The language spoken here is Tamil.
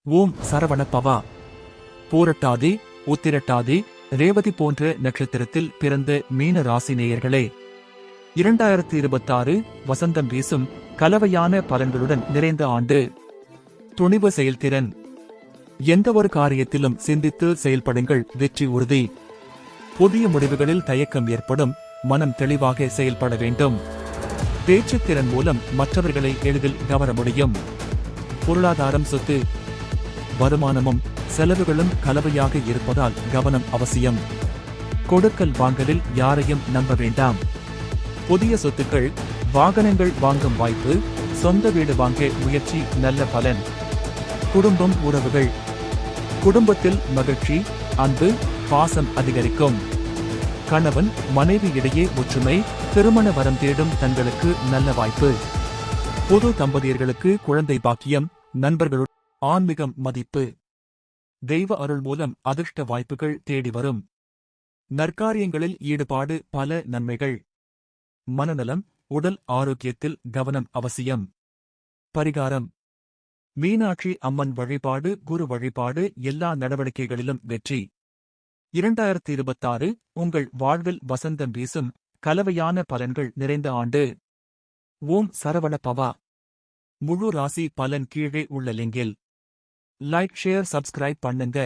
ஓம் சரவண பவா. பூரட்டாதி, உத்திரட்டாதி, ரேவதி போன்ற நட்சத்திரத்தில் பிறந்த மீன ராசி நேயர்களே, 2026 வசந்தம் வீசும் கலவையான பலன்களுடன் நிறைந்த ஆண்டு. துணிவு செயல்திறன். எந்தவொரு காரியத்திலும் சிந்தித்து செயல்படுங்கள், வெற்றி உறுதி. புதிய முடிவுகளில் தயக்கம் ஏற்படும், மனம் தெளிவாக செயல்பட வேண்டும். பேச்சுத்திறன் மூலம் மற்றவர்களை எளிதில் கவர முடியும். பொருளாதாரம், சொத்து, வருமானமும் செலவுகளும் கலவையாக இருப்பதால் கவனம் அவசியம். கொடுக்கல் வாங்கலில் யாரையும் நம்ப வேண்டாம். புதிய சொத்துக்கள், வாகனங்கள் வாங்கும் வாய்ப்பு, சொந்த வீடு வாங்க முயற்சி, நல்ல பலன். குடும்பம், உறவுகள். குடும்பத்தில் மகிழ்ச்சி, அன்பு, பாசம் அதிகரிக்கும். கணவன் மனைவி இடையே ஒற்றுமை, திருமண வரம் தேடும் தங்களுக்கு நல்ல வாய்ப்பு. புது தம்பதியர்களுக்கு குழந்தை பாக்கியம், நண்பர்களுடன் ஆன்மீகம் மதிப்பு. தெய்வ அருள் மூலம் அதிர்ஷ்ட வாய்ப்புகள் தேடி வரும். நற்காரியங்களில் ஈடுபாடு, பல நன்மைகள். மனநலம், உடல் ஆரோக்கியத்தில் கவனம் அவசியம். பரிகாரம்: மீனாட்சி அம்மன் வழிபாடு, குரு வழிபாடு, எல்லா நடவடிக்கைகளிலும் வெற்றி. 2026 உங்கள் வாழ்வில் வசந்தம் வீசும் கலவையான பலன்கள் நிறைந்த ஆண்டு. ஓம் சரவண பவா. முழு ராசி பலன் கீழே உள்ள லிங்கில் லைக், ஷேர், சப்ஸ்கிரைப் பண்ணுங்க.